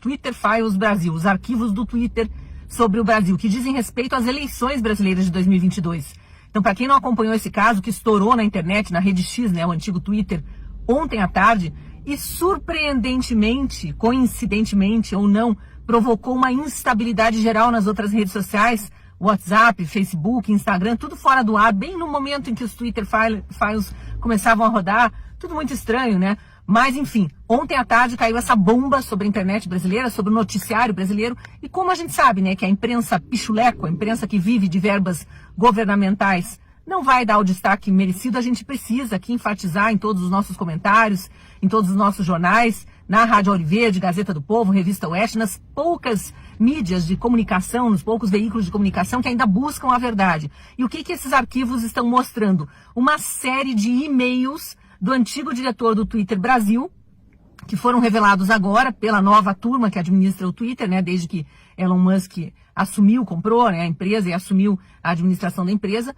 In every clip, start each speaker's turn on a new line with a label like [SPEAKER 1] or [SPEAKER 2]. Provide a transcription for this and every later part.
[SPEAKER 1] Twitter Files Brasil, os arquivos do Twitter sobre o Brasil, que dizem respeito às eleições brasileiras de 2022. Então, para quem não acompanhou esse caso, que estourou na internet, na Rede X, né, o antigo Twitter, ontem à tarde, e surpreendentemente, coincidentemente ou não, provocou uma instabilidade geral nas outras redes sociais, WhatsApp, Facebook, Instagram, tudo fora do ar, bem no momento em que os Twitter Files começavam a rodar, tudo muito estranho, né? Mas, enfim, ontem à tarde caiu essa bomba sobre a internet brasileira, sobre o noticiário brasileiro, e como a gente sabe, né, que a imprensa pichuleco, a imprensa que vive de verbas governamentais, não vai dar o destaque merecido, a gente precisa aqui enfatizar em todos os nossos comentários, em todos os nossos jornais, na Rádio Ouro Verde, Gazeta do Povo, Revista Oeste, nas poucas mídias de comunicação, nos poucos veículos de comunicação que ainda buscam a verdade. E o que esses arquivos estão mostrando? Uma série de e-mails do antigo diretor do Twitter Brasil, que foram revelados agora pela nova turma que administra o Twitter, né, desde que Elon Musk assumiu, comprou, né, a empresa e assumiu a administração da empresa,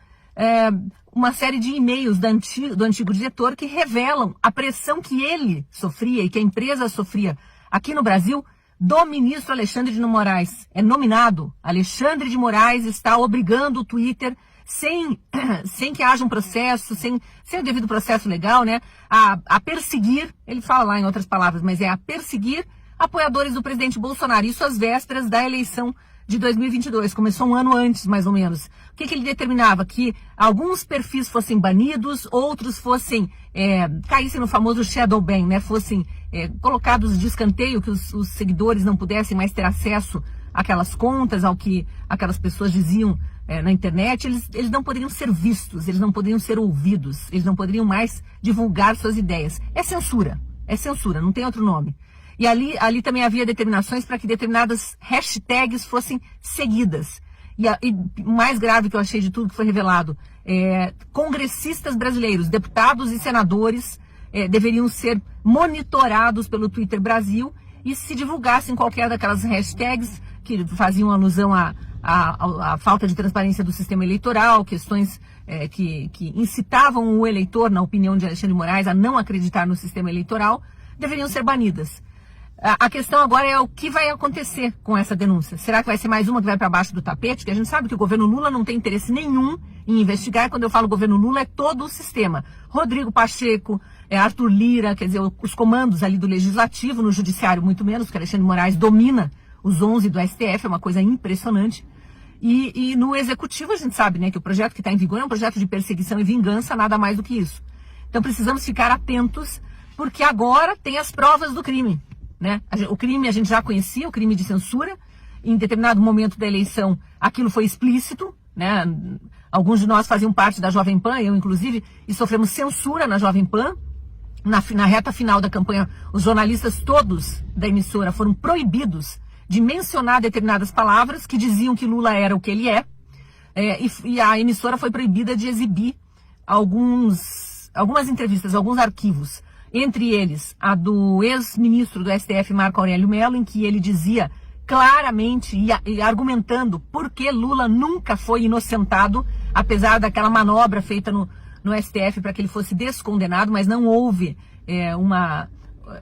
[SPEAKER 1] uma série de e-mails do antigo diretor que revelam a pressão que ele sofria e que a empresa sofria aqui no Brasil do ministro Alexandre de Moraes. É nominado. Alexandre de Moraes está obrigando o Twitter, sem que haja um processo, sem o devido processo legal, né, a perseguir, ele fala lá em outras palavras, mas é a perseguir apoiadores do presidente Bolsonaro. Isso às vésperas da eleição de 2022, começou um ano antes, mais ou menos. O que ele determinava? Que alguns perfis fossem banidos, outros fossem, caíssem no famoso shadow ban, né? Fossem colocados de escanteio, que os seguidores não pudessem mais ter acesso àquelas contas, ao que aquelas pessoas diziam na internet. Eles não poderiam ser vistos, eles não poderiam ser ouvidos, eles não poderiam mais divulgar suas ideias. É censura, não tem outro nome. E ali também havia determinações para que determinadas hashtags fossem seguidas. E o mais grave que eu achei de tudo que foi revelado, congressistas brasileiros, deputados e senadores deveriam ser monitorados pelo Twitter Brasil, e se divulgassem qualquer daquelas hashtags que faziam alusão à falta de transparência do sistema eleitoral, questões que incitavam o eleitor, na opinião de Alexandre de Moraes, a não acreditar no sistema eleitoral, deveriam ser banidas. A questão agora é o que vai acontecer com essa denúncia. Será que vai ser mais uma que vai para baixo do tapete? Porque a gente sabe que o governo Lula não tem interesse nenhum em investigar. Quando eu falo governo Lula, é todo o sistema. Rodrigo Pacheco, Arthur Lira, quer dizer, os comandos ali do Legislativo, no Judiciário muito menos, porque Alexandre de Moraes domina os 11 do STF, é uma coisa impressionante. E no Executivo a gente sabe, né, que o projeto que está em vigor é um projeto de perseguição e vingança, nada mais do que isso. Então precisamos ficar atentos, porque agora tem as provas do crime. Né? O crime a gente já conhecia, o crime de censura. Em determinado momento da eleição aquilo foi explícito, né? Alguns de nós faziam parte da Jovem Pan, eu inclusive, e sofremos censura na Jovem Pan. Na reta final da campanha, os jornalistas todos da emissora foram proibidos de mencionar determinadas palavras que diziam que Lula era o que ele é, e a emissora foi proibida de exibir algumas entrevistas, alguns arquivos. Entre eles, a do ex-ministro do STF, Marco Aurélio Mello, em que ele dizia claramente e argumentando por que Lula nunca foi inocentado, apesar daquela manobra feita no STF para que ele fosse descondenado, mas não houve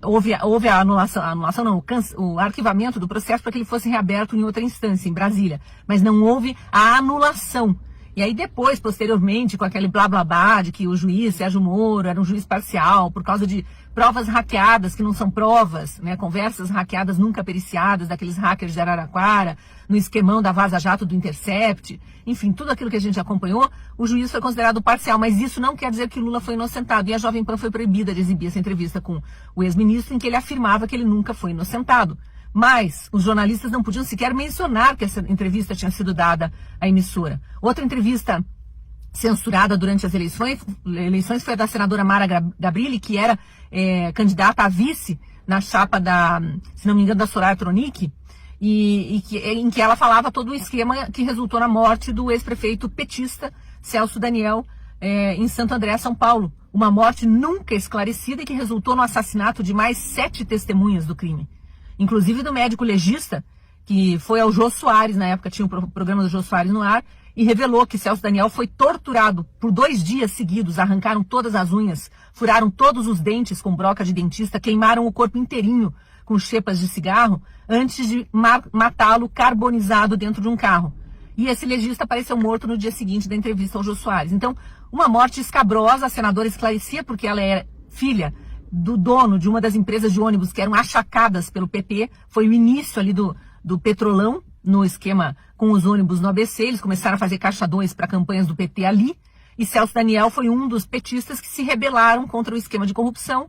[SPEAKER 1] houve a anulação não, o arquivamento do processo para que ele fosse reaberto em outra instância, em Brasília, mas não houve a anulação. E aí depois, posteriormente, com aquele blá blá blá de que o juiz Sérgio Moro era um juiz parcial por causa de provas hackeadas que não são provas, né? Conversas hackeadas nunca periciadas daqueles hackers de Araraquara, no esquemão da Vaza Jato do Intercept, enfim, tudo aquilo que a gente acompanhou, o juiz foi considerado parcial, mas isso não quer dizer que Lula foi inocentado. E a Jovem Pan foi proibida de exibir essa entrevista com o ex-ministro em que ele afirmava que ele nunca foi inocentado. Mas os jornalistas não podiam sequer mencionar que essa entrevista tinha sido dada à emissora. Outra entrevista censurada durante as eleições foi a da senadora Mara Gabrilli, que era candidata a vice na chapa se não me engano, da Soraya Tronic, em que ela falava todo o esquema que resultou na morte do ex-prefeito petista Celso Daniel em Santo André, São Paulo. Uma morte nunca esclarecida e que resultou no assassinato de mais 7 testemunhas do crime. Inclusive do médico legista, que foi ao Jô Soares, na época tinha o programa do Jô Soares no ar, e revelou que Celso Daniel foi torturado por 2 dias seguidos, arrancaram todas as unhas, furaram todos os dentes com broca de dentista, queimaram o corpo inteirinho com chepas de cigarro antes de matá-lo carbonizado dentro de um carro. E esse legista apareceu morto no dia seguinte da entrevista ao Jô Soares. Então, uma morte escabrosa, a senadora esclarecia porque ela era filha do dono de uma das empresas de ônibus que eram achacadas pelo PT, foi o início ali do Petrolão, no esquema com os ônibus no ABC, eles começaram a fazer caixa 2 para campanhas do PT ali, e Celso Daniel foi um dos petistas que se rebelaram contra o esquema de corrupção,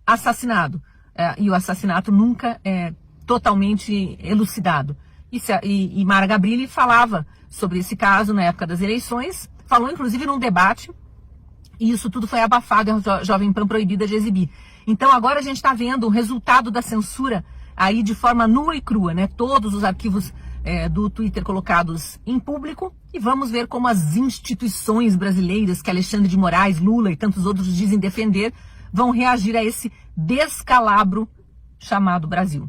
[SPEAKER 1] assassinado. E o assassinato nunca é totalmente elucidado. E Mara Gabrilli falava sobre esse caso na época das eleições, falou inclusive num debate, e isso tudo foi abafado, a Jovem Pan proibida de exibir. Então agora a gente está vendo o resultado da censura aí de forma nua e crua, né? Todos os arquivos do Twitter colocados em público, e vamos ver como as instituições brasileiras que Alexandre de Moraes, Lula e tantos outros dizem defender vão reagir a esse descalabro chamado Brasil.